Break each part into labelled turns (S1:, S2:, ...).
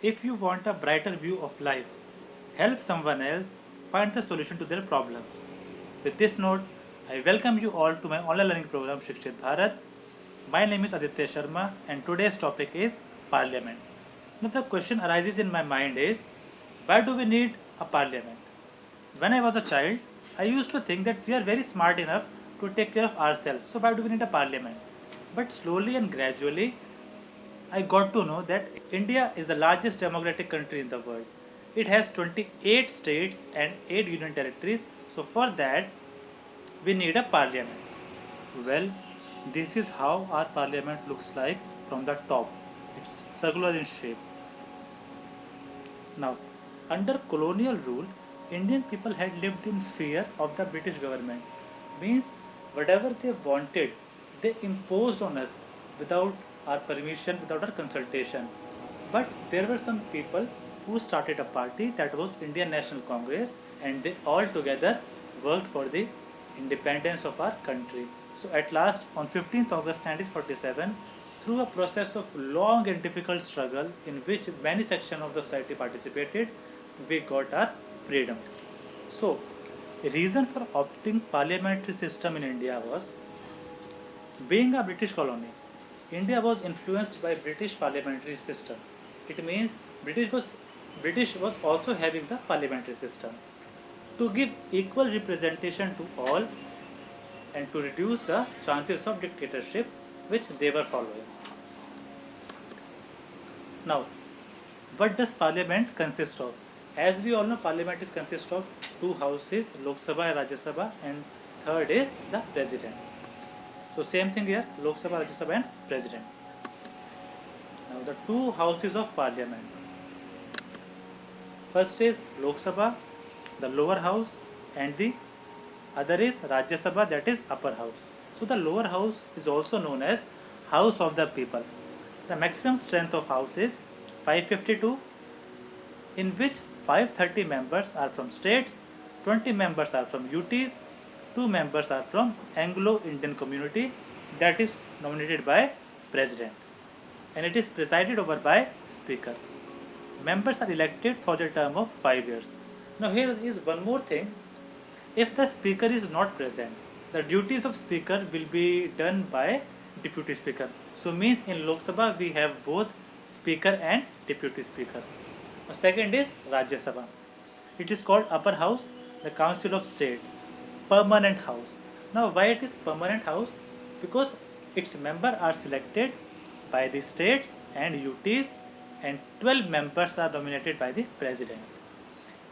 S1: If you want a brighter view of life, help someone else find the solution to their problems. With this note, I welcome you all to my online learning program Shikshit Bharat. My name is Aditya Sharma and today's topic is Parliament. Now the question arises in my mind is, why do we need a parliament? When I was a child, I used to think that we are very smart enough to take care of ourselves, so why do we need a parliament? But slowly and gradually, I got to know that India is the largest democratic country in the world. It has 28 states and 8 union territories, so for that, we need a parliament. Well, this is how our parliament looks like from the top. It's circular in shape. Now, under colonial rule, Indian people had lived in fear of the British government. Means whatever they wanted, they imposed on us without our permission, without our consultation. But there were some people who started a party that was Indian National Congress and they all together worked for the independence of our country. So at last on 15th August 1947, through a process of long and difficult struggle in which many sections of the society participated, we got our freedom. So, the reason for opting parliamentary system in India was, being a British colony, India was influenced by British parliamentary system. It means British was also having the parliamentary system to give equal representation to all and to reduce the chances of dictatorship which they were following. Now, what does parliament consist of? As we all know, parliament is consist of two houses, Lok Sabha and Rajya Sabha, and third is the president. So same thing here, Lok Sabha, Rajya Sabha and president. Now the two houses of parliament. First is Lok Sabha, the lower house, and the other is Rajya Sabha, that is upper house. So the lower house is also known as House of the People. The maximum strength of house is 552, in which 530 members are from states, 20 members are from UTs, 2 members are from Anglo-Indian community, that is nominated by President, and it is presided over by Speaker. Members are elected for the term of 5 years. Now here is one more thing. If the Speaker is not present, the duties of Speaker will be done by Deputy Speaker. So means in Lok Sabha we have both Speaker and Deputy Speaker. Now second is Rajya Sabha. It is called Upper House, the Council of State, permanent house. Now why it is permanent house? Because its members are selected by the states and UTs and 12 members are nominated by the President.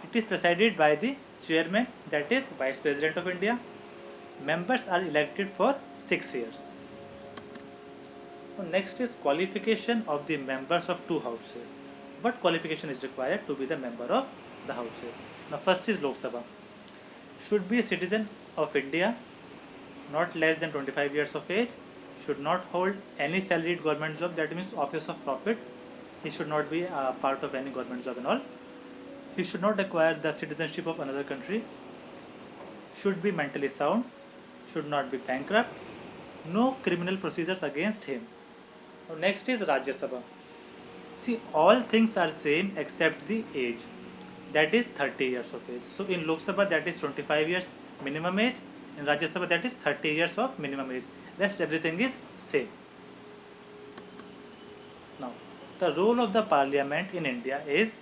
S1: It is presided by the chairman, that is Vice President of India. Members are elected for 6 years. Now next is qualification of the members of two houses. What qualification is required to be the member of the houses? Now first is Lok Sabha. Should be a citizen of India, not less than 25 years of age, should not hold any salaried government job, that means office of profit. He should not be a part of any government job and all. He should not acquire the citizenship of another country, should be mentally sound, should not be bankrupt, no criminal procedures against him. Now next is Rajya Sabha. See, all things are same except the age, that is 30 years of age. So in Lok Sabha that is 25 years minimum age, in Rajya Sabha that is 30 years of minimum age. Rest everything is same. Now the role of the parliament in India is,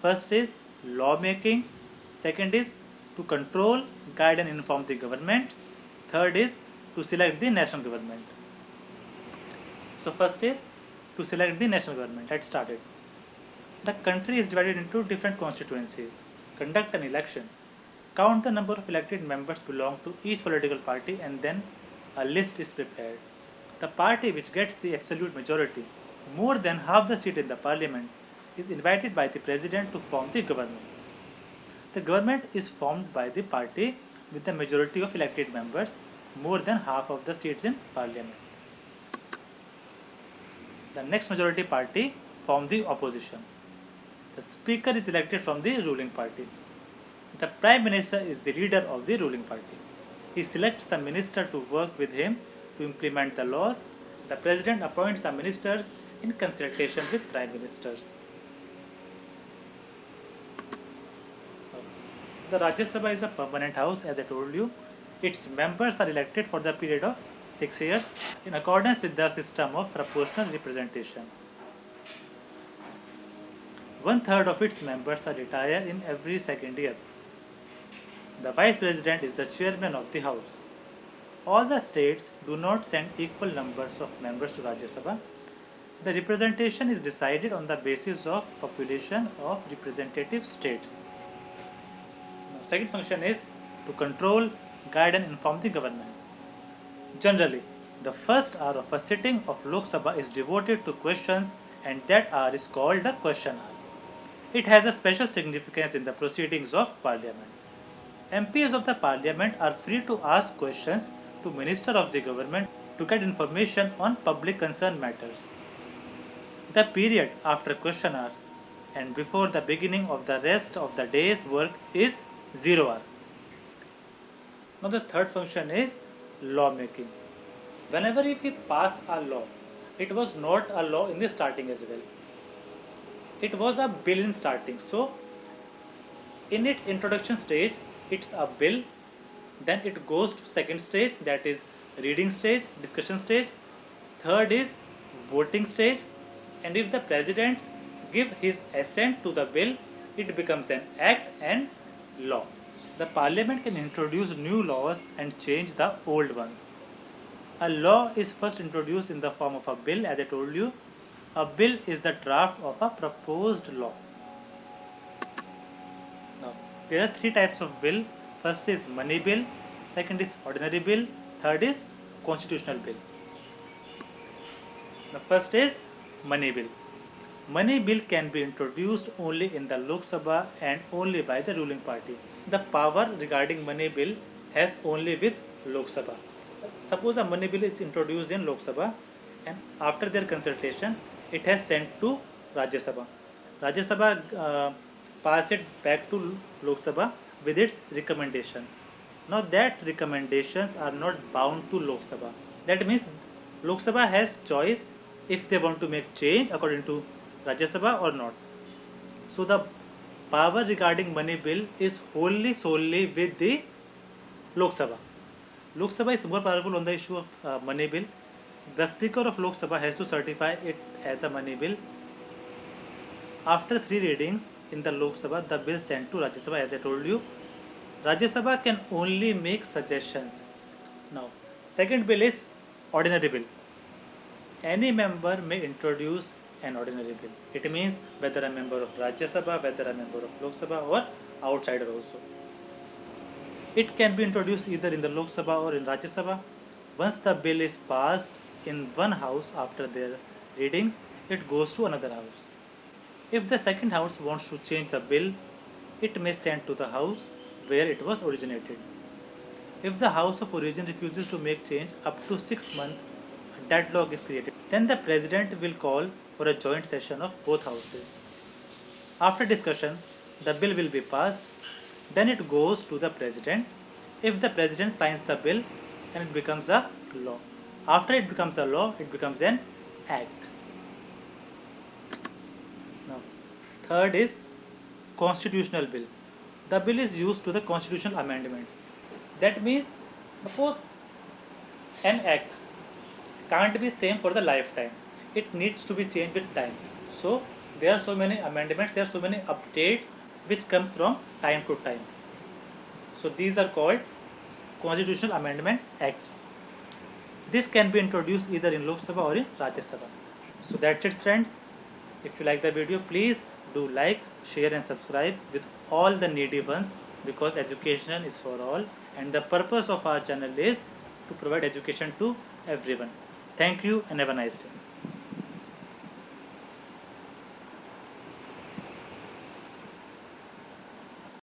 S1: first is lawmaking, second is to control, guide and inform the government, third is to select the national government. So first is to select the national government. Let's start it. The country is divided into different constituencies. Conduct an election. Count the number of elected members belong to each political party and then a list is prepared. The party which gets the absolute majority, more than half the seat in the parliament, is invited by the president to form the government. The government is formed by the party with the majority of elected members, more than half of the seats in parliament. The next majority party form the opposition. The speaker is elected from the ruling party. The prime minister is the leader of the ruling party. He selects the minister to work with him to implement the laws. The president appoints the ministers in consultation with prime ministers. the Rajya Sabha is a permanent house, as I told you. Its members are elected for the period of 6 years in accordance with the system of proportional representation. 1/3 of its members are retired in every second year. The Vice President is the chairman of the House. All the states do not send equal numbers of members to Rajya Sabha. The representation is decided on the basis of population of representative states. Now, second function is to control, guide and inform the government. Generally, the first hour of a sitting of Lok Sabha is devoted to questions, and that hour is called the question hour. It has a special significance in the proceedings of Parliament. MPs of the Parliament are free to ask questions to Minister of the Government to get information on public concern matters. The period after question hour and before the beginning of the rest of the day's work is 0 hour. Now the third function is lawmaking. Whenever we pass a law, it was not a law in the starting as well. It was a bill in starting. So in its introduction stage, it's a bill. Then it goes to second stage, that is reading stage, discussion stage. Third is voting stage. And if the president give his assent to the bill, it becomes an act and law. The Parliament can introduce new laws and change the old ones. A law is first introduced in the form of a bill, as I told you. A bill is the draft of a proposed law. Now, there are three types of bill. First is money bill, second is ordinary bill, third is constitutional bill. The first is money bill. Money bill can be introduced only in the Lok Sabha and only by the ruling party. The power regarding money bill has only with Lok Sabha. Suppose a money bill is introduced in Lok Sabha and after their consultation it has sent to Rajya Sabha. Rajya Sabha pass it back to Lok Sabha with its recommendation. Now that recommendations are not bound to Lok Sabha. That means Lok Sabha has choice if they want to make change according to Rajya Sabha or not. So the power regarding money bill is wholly solely with the Lok Sabha. Lok Sabha is more powerful on the issue of money bill. The Speaker of Lok Sabha has to certify it as a money bill. After 3 readings in the Lok Sabha, the bill sent to Rajya Sabha, as I told you. Rajya Sabha can only make suggestions. Now, second bill is ordinary bill. Any member may introduce an ordinary bill. It means whether a member of Rajya Sabha, whether a member of Lok Sabha or outsider also. It can be introduced either in the Lok Sabha or in Rajya Sabha. Once the bill is passed in one house after their readings, it goes to another house. If the second house wants to change the bill, it may send to the house where it was originated. If the house of origin refuses to make change up to 6 months, a deadlock is created. Then the president will call for a joint session of both houses. After discussion, the bill will be passed. Then it goes to the president. If the president signs the bill, then it becomes a law. After it becomes a law, it becomes an act. Now, third is constitutional bill. The bill is used to the constitutional amendments. That means, suppose an act can't be same for the lifetime. It needs to be changed with time. So there are so many amendments, there are so many updates which comes from time to time. So these are called constitutional amendment acts. This can be introduced either in Lok Sabha or in Rajya Sabha. So that's it, friends. If you like the video, please do like, share and subscribe with all the needy ones, because education is for all and the purpose of our channel is to provide education to everyone. Thank you and have a nice day.